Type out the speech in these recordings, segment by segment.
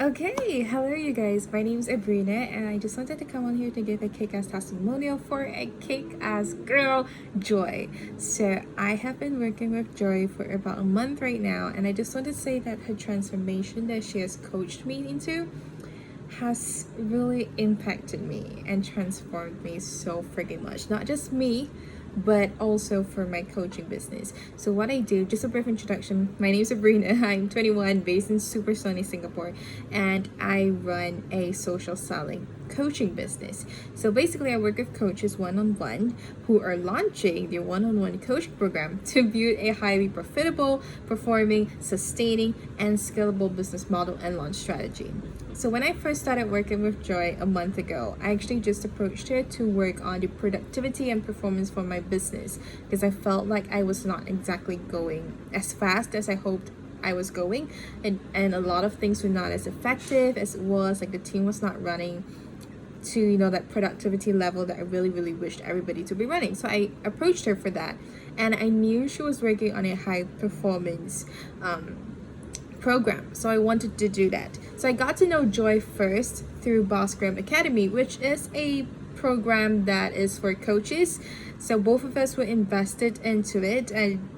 Okay, hello you guys. My name is Abrina and I just wanted to come on here to give a kick-ass testimonial for a kick-ass girl, Joy. So I have been working with Joy for about a month right now, and I just want to say that her transformation that she has coached me into has really impacted me and transformed me so freaking much. Not just me, but also for my coaching business. So what I do, just a brief introduction. My name is Abrina. I'm 21, based in super sunny Singapore, and I run a social selling coaching business. So basically I work with coaches one-on-one who are launching their one-on-one coaching program to build a highly profitable, performing, sustaining, and scalable business model and launch strategy. So when I first started working with Joy a month ago, I actually just approached her to work on the productivity and performance for my business because I felt like I was not exactly going as fast as I hoped I was going, and a lot of things were not as effective as it was. Like the team was not running to that productivity level that I really wished everybody to be running. So I approached her for that, and I knew she was working on a high performance program, so I wanted to do that. So I got to know Joy first through Boss Graham Academy, which is a program that is for coaches. So both of us were invested into it, and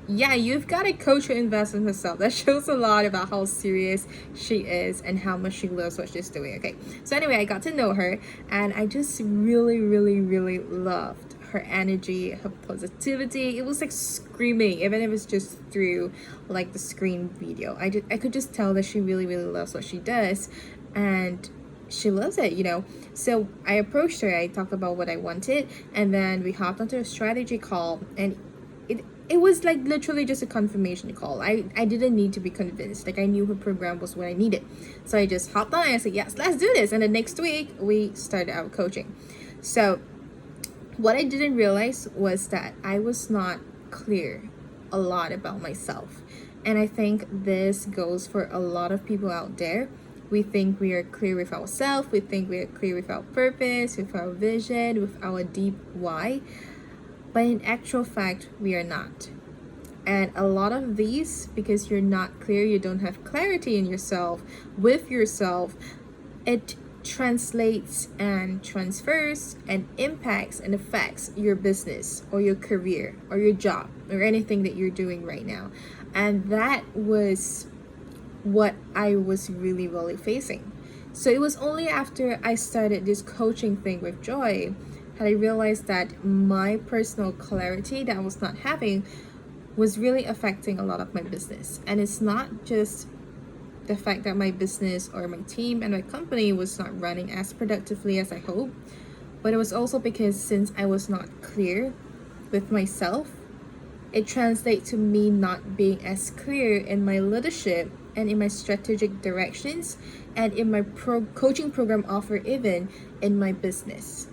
yeah, you've got a coach who invests in herself. That shows a lot about how serious she is and how much she loves what she's doing. Okay, so anyway, I got to know her, and I just really loved her energy, her positivity. It was like screaming, even if it's just through like the screen video. I could just tell that she really loves what she does, and she loves it. So I approached her, I talked about what I wanted, and then we hopped onto a strategy call, and it was like literally just a confirmation call. I didn't need to be convinced. Like I knew her program was what I needed. So I just hopped on and I said, yes, let's do this. And the next week we started our coaching. So what I didn't realize was that I was not clear a lot about myself. And I think this goes for a lot of people out there. We think we are clear with ourselves. We think we are clear with our purpose, with our vision, with our deep why. But in actual fact, we are not. And a lot of these, because you're not clear, you don't have clarity in yourself, with yourself, it translates and transfers and impacts and affects your business or your career or your job or anything that you're doing right now. And that was what I was really facing. So it was only after I started this coaching thing with Joy had I realized that my personal clarity that I was not having was really affecting a lot of my business. And it's not just the fact that my business or my team and my company was not running as productively as I hoped, but it was also because since I was not clear with myself, it translates to me not being as clear in my leadership and in my strategic directions and in my coaching program offer, even in my business.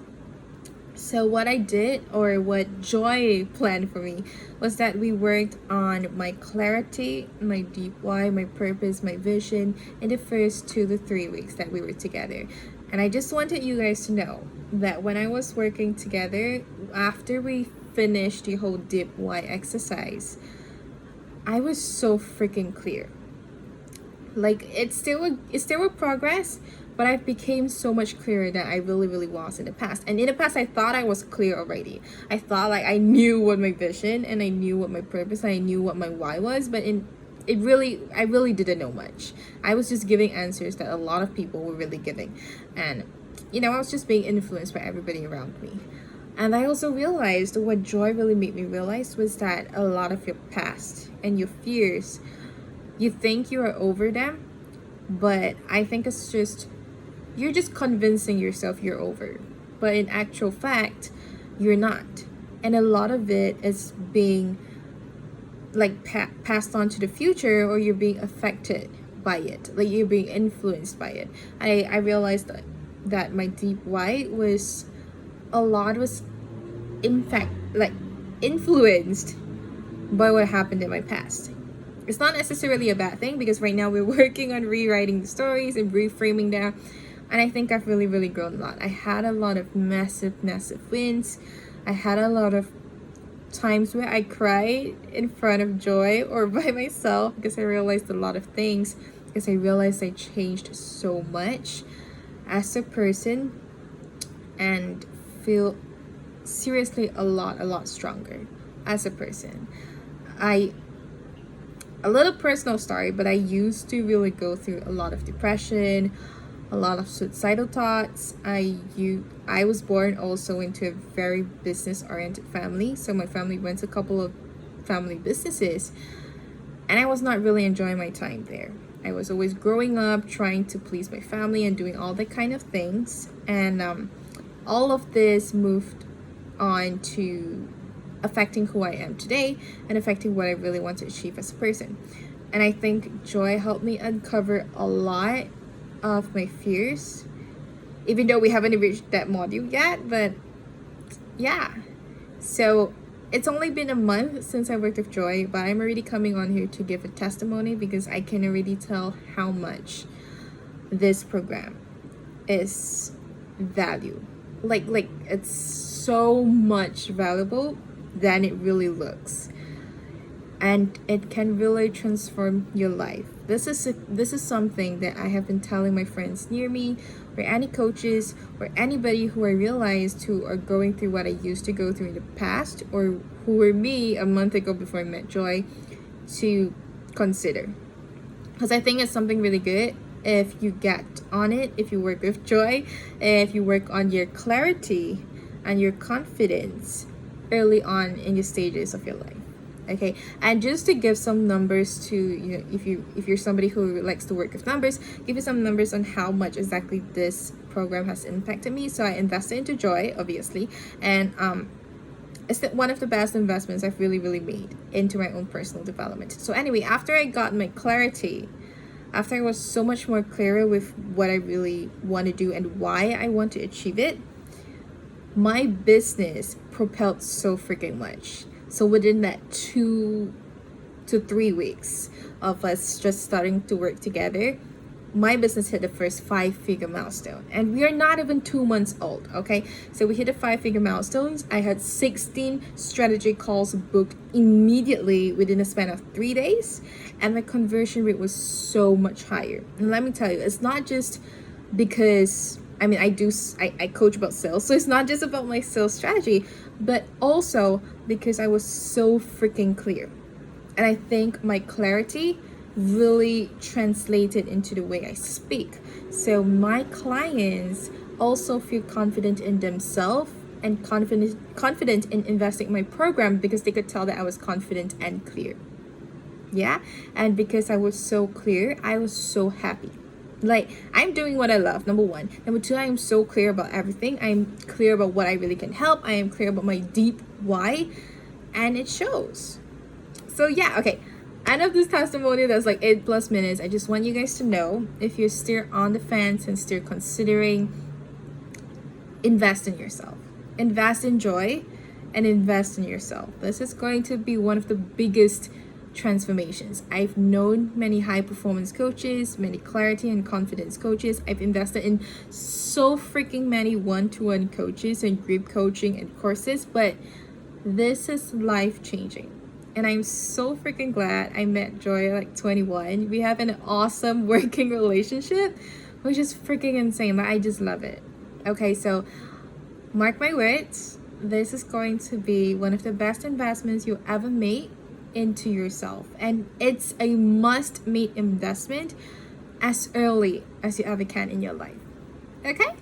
So what I did, or what Joy planned for me, was that we worked on my clarity, my deep why, my purpose, my vision in the first 2 to 3 weeks that we were together. And I just wanted you guys to know that when I was working together, after we finished the whole deep why exercise, I was so freaking clear. Like it's still a progress, but I became so much clearer than I really was in the past. And in the past, I thought I was clear already. I thought like I knew what my vision and I knew what my purpose and I knew what my why was, but I really didn't know much. I was just giving answers that a lot of people were really giving, and I was just being influenced by everybody around me. And I also realized what Joy really made me realize was that a lot of your past and your fears, you think you are over them, but I think it's just you're just convincing yourself you're over, but in actual fact you're not. And a lot of it is being like passed on to the future, or you're being affected by it, like you're being influenced by it. I realized that my deep why was in fact like influenced by what happened in my past. It's not necessarily a bad thing, because right now we're working on rewriting the stories and reframing them. And I think I've really grown a lot. I had a lot of massive wins. I had a lot of times where I cried in front of Joy or by myself, because I realized a lot of things because I realized I changed so much as a person and feel seriously a lot stronger as a person. I A little personal story, but I used to really go through a lot of depression, a lot of suicidal thoughts. I was born also into a very business oriented family, so my family runs a couple of family businesses, and I was not really enjoying my time there. I was always growing up trying to please my family and doing all that kind of things, and all of this moved on to affecting who I am today and affecting what I really want to achieve as a person. And I think Joy helped me uncover a lot of my fears, even though we haven't reached that module yet. But yeah, so it's only been a month since I worked with Joy, but I'm already coming on here to give a testimony because I can already tell how much this program is value. Like it's so much valuable than it really looks, and it can really transform your life. This is something that I have been telling my friends near me, or any coaches, or anybody who I realized who are going through what I used to go through in the past, or who were me a month ago before I met Joy, to consider, because I think it's something really good if you get on it, if you work with Joy, if you work on your clarity and your confidence early on in your stages of your life. Okay, and just to give some numbers to you, if you're somebody who likes to work with numbers, give you some numbers on how much exactly this program has impacted me. So I invested into Joy, obviously, and it's one of the best investments I've really made into my own personal development. So anyway, after I got my clarity, after I was so much more clearer with what I really want to do and why I want to achieve it, my business propelled so freaking much. So within that 2 to 3 weeks of us just starting to work together, my business hit the first 5-figure milestone, and we are not even 2 months old. Okay, so we hit the 5-figure milestones. I had 16 strategy calls booked immediately within a span of 3 days, and my conversion rate was so much higher. And let me tell you, it's not just because I coach about sales, so it's not just about my sales strategy, but also because I was so freaking clear. And I think my clarity really translated into the way I speak. So my clients also feel confident in themselves and confident in investing in my program because they could tell that I was confident and clear. Yeah, and because I was so clear, I was so happy. Like, I'm doing what I love, number one. Number two, I am so clear about everything. I'm clear about what I really can help. I am clear about my deep why, and it shows. So yeah, okay, end of this testimony that's like 8+ minutes. I just want you guys to know, if you're still on the fence and still considering, invest in yourself, invest in Joy, and invest in yourself. This is going to be one of the biggest transformations. I've known many high performance coaches, many clarity and confidence coaches. I've invested in so freaking many one-to-one coaches and group coaching and courses, but this is life changing. And I'm so freaking glad I met Joy at like 21. We have an awesome working relationship, which is freaking insane. But I just love it. Okay, so mark my words, this is going to be one of the best investments you ever made into yourself, and it's a must-make investment as early as you ever can in your life. Okay,